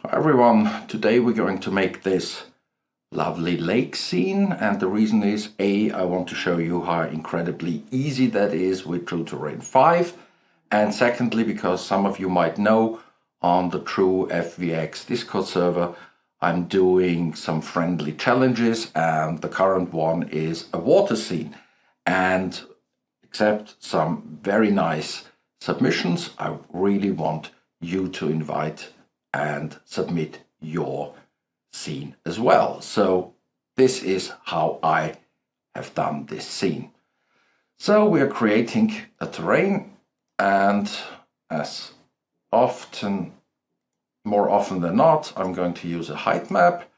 Hi everyone, today we're going to make this lovely lake scene, and the reason is I want to show you how incredibly easy that is with True Terrain 5, and secondly because some of you might know on the True FVX Discord server I'm doing some friendly challenges, and the current one is a water scene, and except some very nice submissions, I really want you to invite and submit your scene as well. So this is how I have done this scene. So we are creating a terrain, and as more often than not, I'm going to use a height map.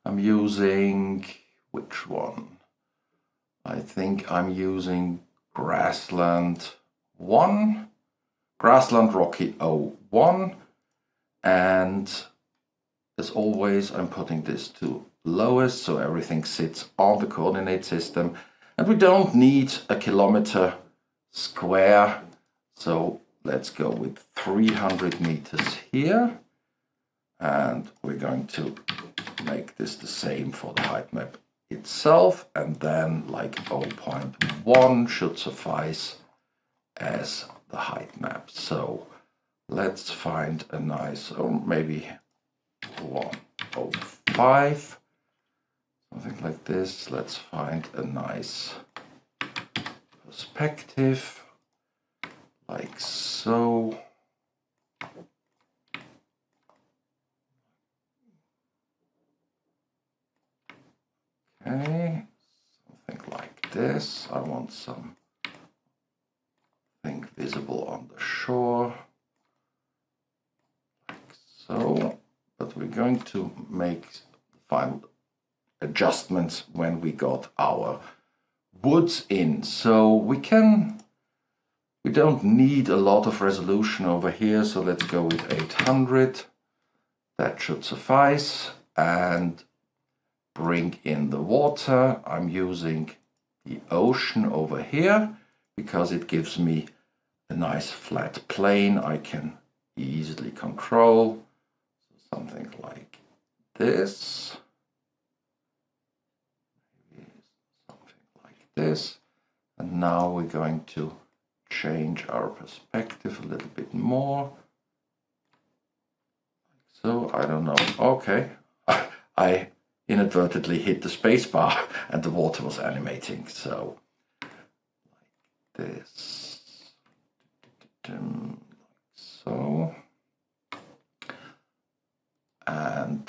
I'm using, which one? I think I'm using Grassland 1, Grassland Rocky 01. And as always, I'm putting this to lowest so everything sits on the coordinate system. And we don't need a kilometer square, so let's go with 300 meters here. And we're going to make this the same for the height map itself, and then like 0.1 should suffice as the height map. So let's find a nice, or maybe 105, something like this. Let's find a nice perspective, like so. Okay, something like this. I want something visible on the shore. So, but we're going to make final adjustments when we got our woods in. So we don't need a lot of resolution over here, so let's go with 800. That should suffice. And bring in the water. I'm using the ocean over here because it gives me a nice flat plane I can easily control. Something like this, maybe something like this. And now we're going to change our perspective a little bit more. So I don't know. Okay, I inadvertently hit the space bar and the water was animating. So like this, like so. And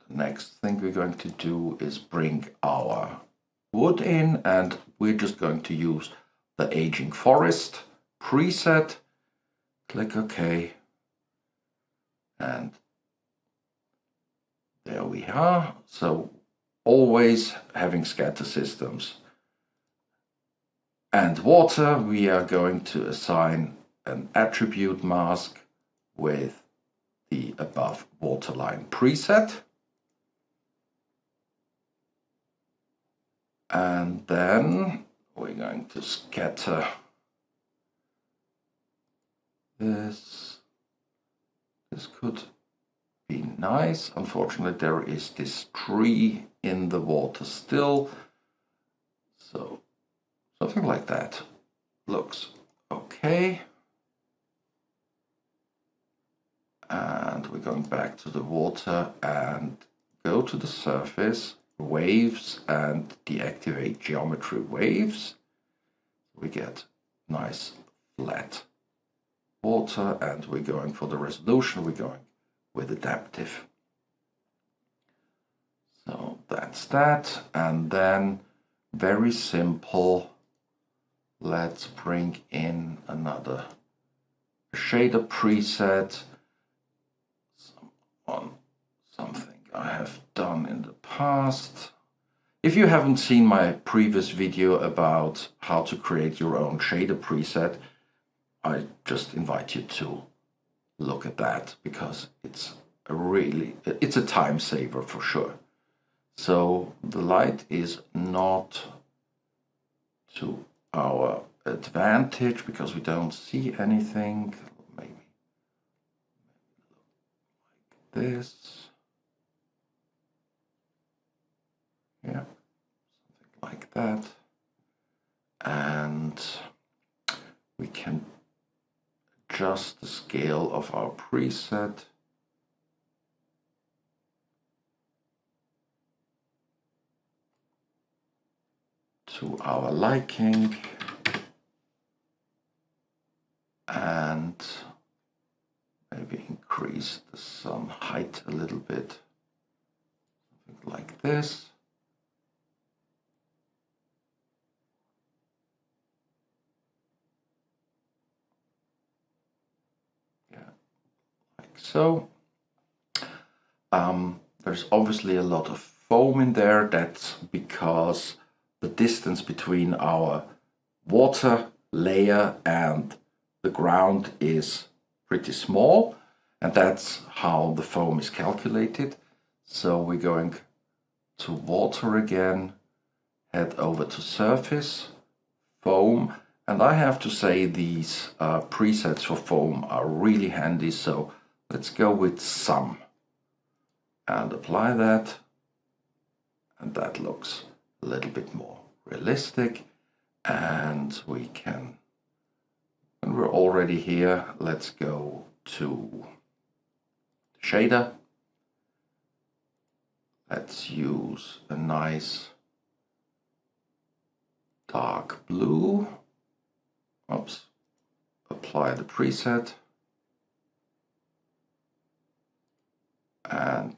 the next thing we're going to do is bring our wood in, and we're just going to use the aging forest preset. Click OK. And there we are. So always having scatter systems and water, we are going to assign an attribute mask with the above waterline preset. And then we're going to scatter this. This could be nice. Unfortunately, there is this tree in the water still. So something like that looks okay. And we're going back to the water and go to the surface, waves, and deactivate geometry waves. We get nice flat water, and we're going for the resolution. We're going with adaptive. So that's that. And then very simple, let's bring in another shader preset. Something I have done in the past. If you haven't seen my previous video about how to create your own shader preset, I just invite you to look at that, because it's a time saver for sure. So the light is not to our advantage because we don't see anything. Maybe this. Yeah, something like that. And we can adjust the scale of our preset. To our liking. And maybe increase the sun height a little bit. Something like this. So there's obviously a lot of foam in there. That's because the distance between our water layer and the ground is pretty small, and that's how the foam is calculated. So we're going to water again, head over to surface, foam, and I have to say these presets for foam are really handy, so let's go with some and apply that, and that looks a little bit more realistic. And we can, when we're already here, let's go to the shader. Let's use a nice dark blue. Oops, apply the preset. And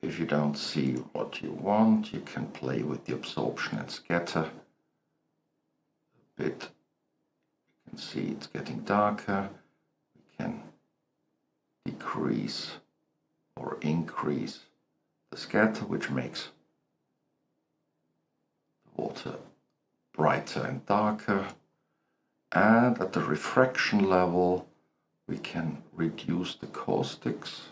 if you don't see what you want, you can play with the absorption and scatter a bit. You can see it's getting darker. We can decrease or increase the scatter, which makes the water brighter and darker. And at the refraction level, we can reduce the caustics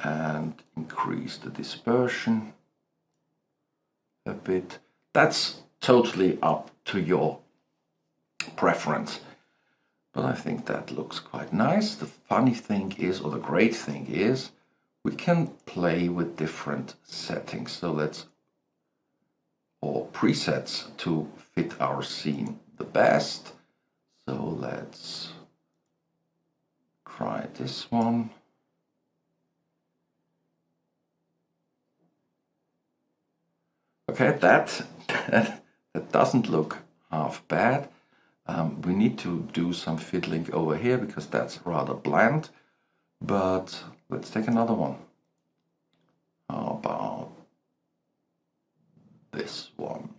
and increase the dispersion a bit. That's totally up to your preference, but I think that looks quite nice. The funny thing is, or the great thing is, we can play with different settings. So let's, or presets to fit our scene the best. So let's try this one. Okay, that doesn't look half bad. We need to do some fiddling over here because that's rather bland, but let's take another one. How about this one?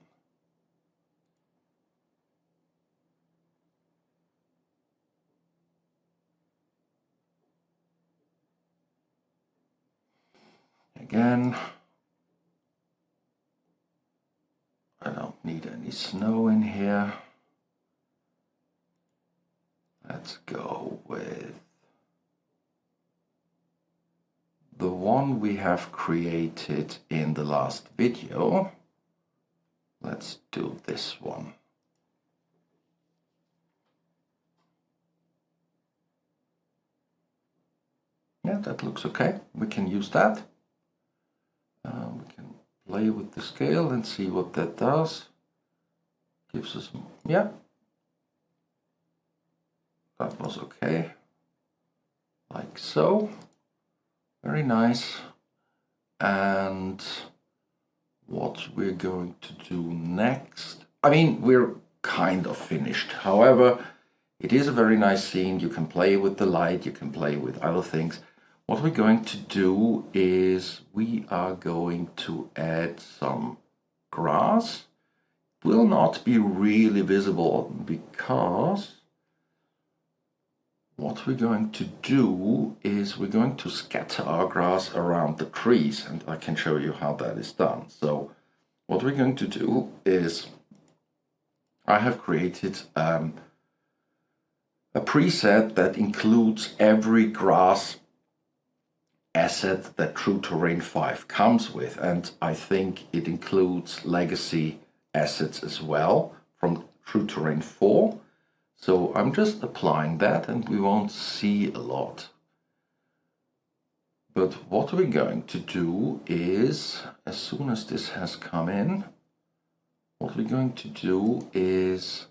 Again, I don't need any snow in here. Let's go with the one we have created in the last video. Let's do this one. Yeah, that looks okay. We can use that. We can play with the scale and see what that does. Gives us, yeah, that was okay. Like so. Very nice. And what we're going to do next, I mean, we're kind of finished. However, it is a very nice scene. You can play with the light, you can play with other things. What we're going to do is we are going to add some grass. It will not be really visible because what we're going to do is we're going to scatter our grass around the trees, and I can show you how that is done. So what we're going to do is I have created a preset that includes every grass asset that True Terrain 5 comes with, and I think it includes legacy assets as well from True Terrain 4. So I'm just applying that and we won't see a lot. But what we're going to do is, as soon as this has come in, what we're going to do is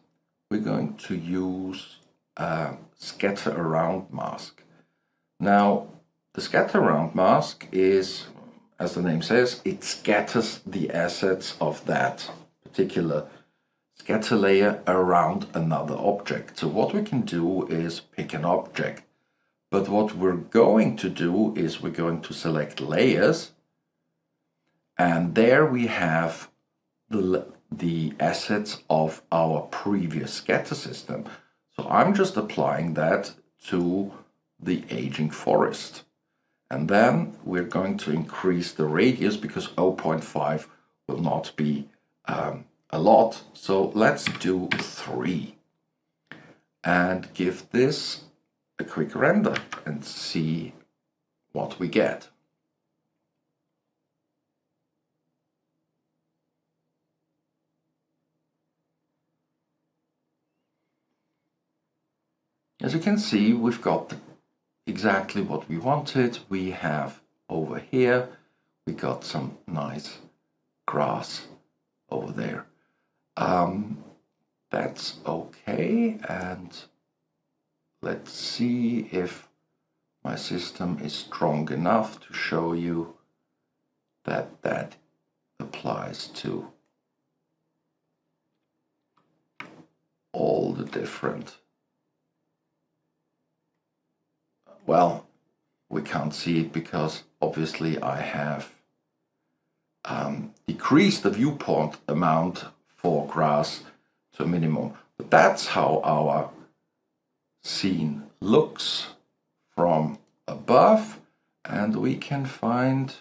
we're going to use a scatter around mask. Now, the scatter around mask is, as the name says, it scatters the assets of that particular scatter layer around another object. So what we can do is pick an object. But what we're going to do is we're going to select layers, and there we have the assets of our previous scatter system. So I'm just applying that to the aging forest. And then we're going to increase the radius because 0.5 will not be a lot. So let's do 3 and give this a quick render and see what we get. As you can see, we've got exactly what we wanted. We have over here, we got some nice grass over there. That's okay, and let's see if my system is strong enough to show you that that applies to all the different. Well, we can't see it because obviously I have decreased the viewport amount for grass to a minimum. But that's how our scene looks from above, and we can find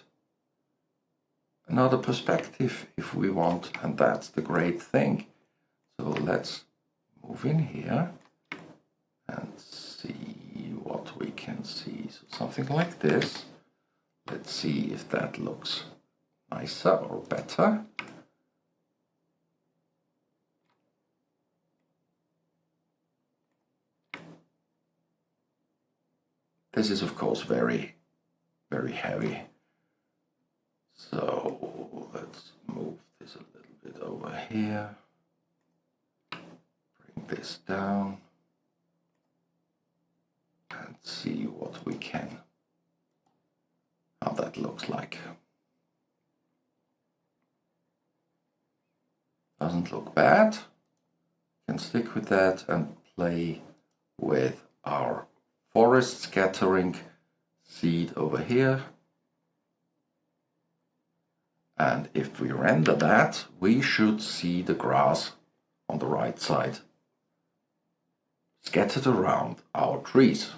another perspective if we want, and that's the great thing. So let's move in here and see what we can see. So something like this. Let's see if that looks nicer or better. This is of course very, very heavy. So let's move this a little bit over here. Bring this down and see what we can, how that looks like. Doesn't look bad. Can stick with that and play with our forest scattering seed over here. And if we render that, we should see the grass on the right side scattered around our trees.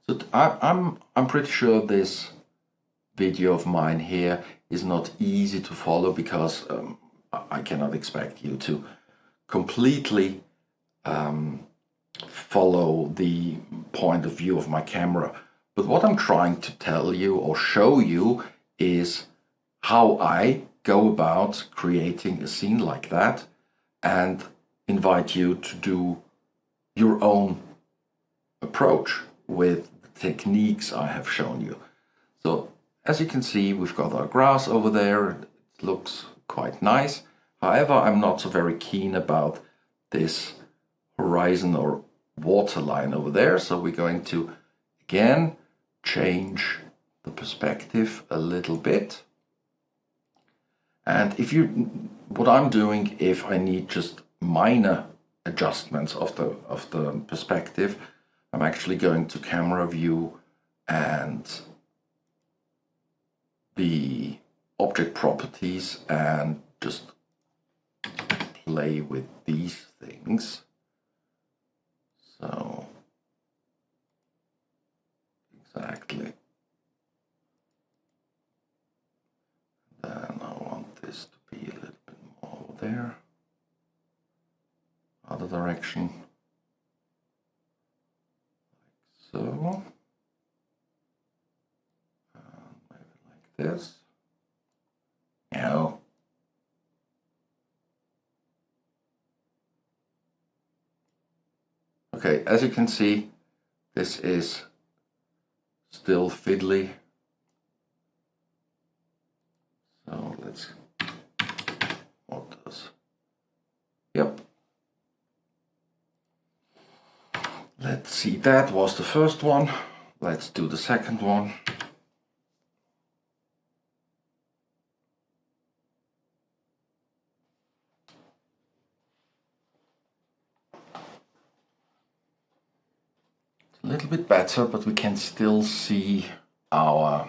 So I'm pretty sure this video of mine here is not easy to follow because I cannot expect you to completely follow the point of view of my camera. But what I'm trying to tell you or show you is how I go about creating a scene like that, and invite you to do your own approach with the techniques I have shown you. So as you can see, we've got our grass over there. It looks quite nice. However, I'm not so very keen about this horizon or water line over there. So we're going to, again, change the perspective a little bit. And what I'm doing, if I need just minor adjustments of the perspective, I'm actually going to camera view and the object properties and just play with these things. So exactly. Then I want this to be a little bit more over there. Other direction. Like so. Okay, as you can see, this is still fiddly. So let's, what does, yep. Let's see, that was the first one. Let's do the second one. It's a little bit better, but we can still see the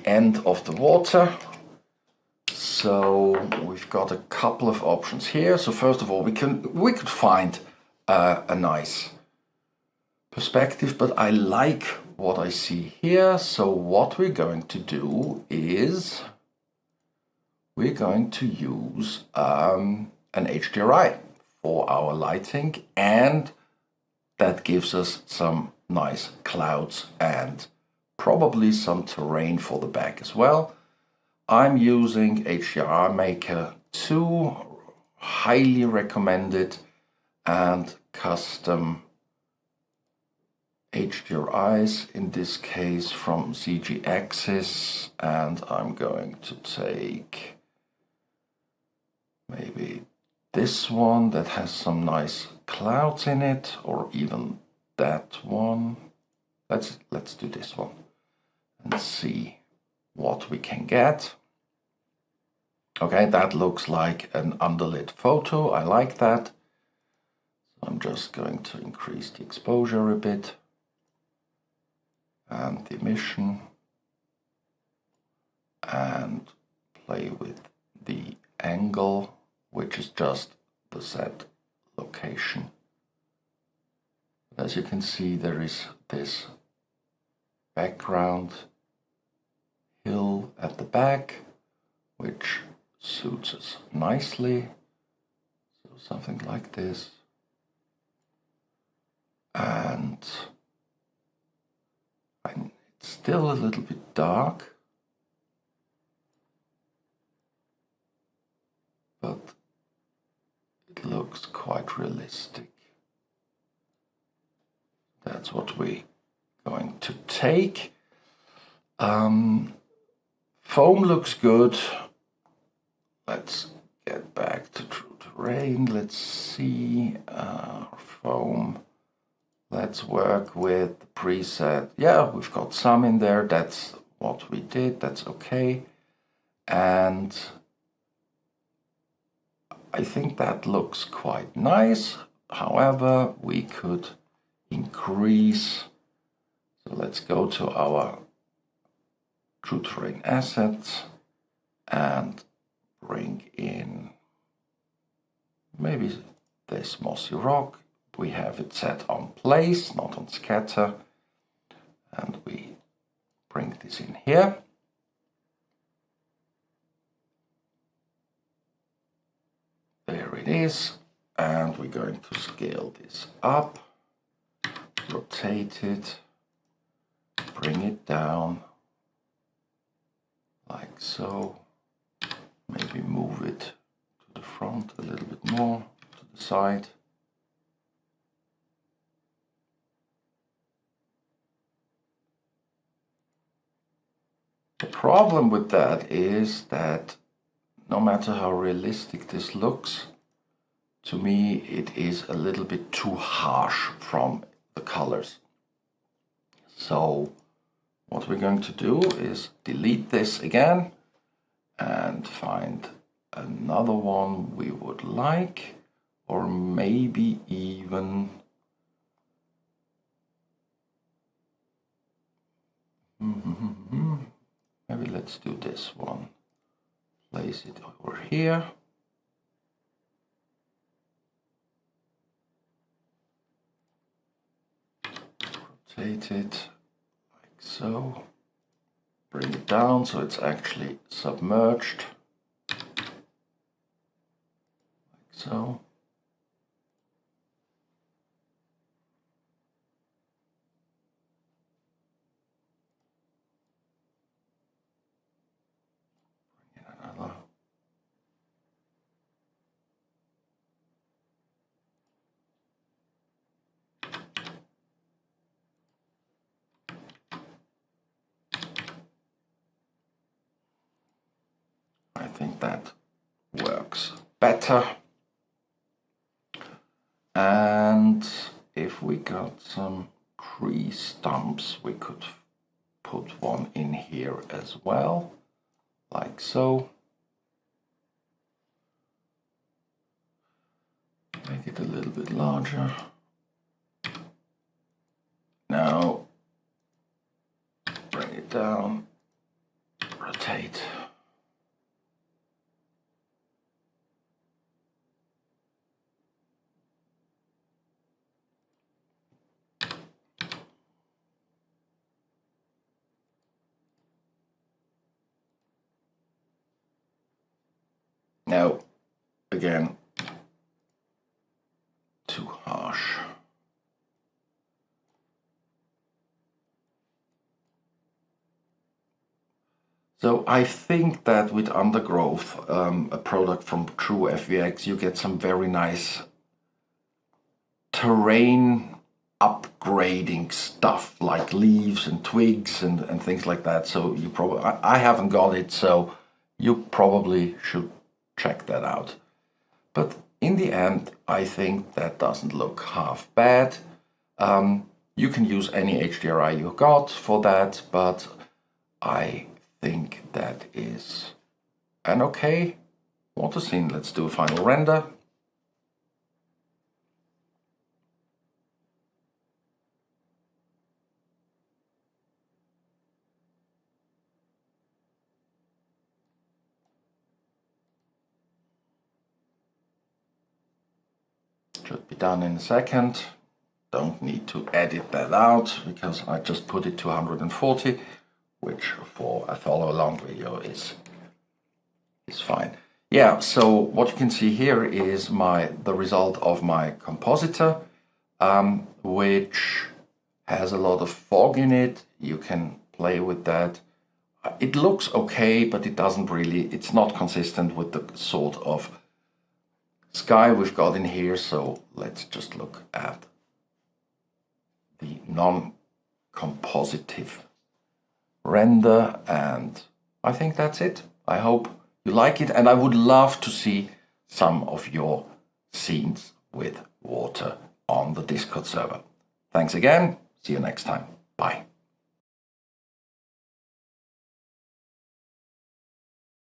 end of the water. So we've got a couple of options here. So first of all, we could find a nice perspective, but I like what I see here. So what we're going to do is we're going to use an HDRI for our lighting, and that gives us some nice clouds and probably some terrain for the back as well. I'm using HDRI Maker 2, highly recommended, and custom HDRIs, in this case from CG Axis, and I'm going to take maybe this one that has some nice clouds in it, or even that one. Let's do this one and see what we can get. Okay, that looks like an underlit photo. I like that. So I'm just going to increase the exposure a bit and the emission and play with the angle, which is just the set location. As you can see, there is this background hill at the back, which suits us nicely. So something like this. And it's still a little bit dark, but it looks quite realistic. That's what we're going to take. Foam looks good. Let's get back to true terrain. Let's see foam. Let's work with the preset. Yeah, we've got some in there. That's what we did. That's okay. And I think that looks quite nice. However, we could increase. So let's go to our true terrain assets and bring in maybe this mossy rock. We have it set on place, not on scatter, and we bring this in here. There it is, and we're going to scale this up, rotate it, bring it down like so. Maybe move it to the front a little bit more, to the side. The problem with that is that no matter how realistic this looks, to me it is a little bit too harsh from the colors. So what we're going to do is delete this again and find another one we would like, or maybe even maybe let's do this one. Place it over here. Rotate it like so. Bring it down so it's actually submerged. Like so. Bring in another. better. And if we got some tree stumps, we could put one in here as well, like so. Make it a little bit larger. Now, bring it down, rotate. Now, again, too harsh. So I think that with Undergrowth, a product from True FVX, you get some very nice terrain upgrading stuff like leaves and twigs and things like that. So you probably, I haven't got it, so you probably should check that out. But in the end, I think that doesn't look half bad. You can use any HDRI you got for that, but I think that is an okay water scene. Let's do a final render. Should be done in a second. Don't need to edit that out because I just put it to 140, which for a follow along video is fine. Yeah, so what you can see here is the result of my compositor, which has a lot of fog in it. You can play with that. It looks okay, but it doesn't really, it's not consistent with the sort of sky we've got in here. So let's just look at the non-compositive render, and I think that's it. I hope you like it, and I would love to see some of your scenes with water on the Discord server. Thanks again. See you next time. Bye.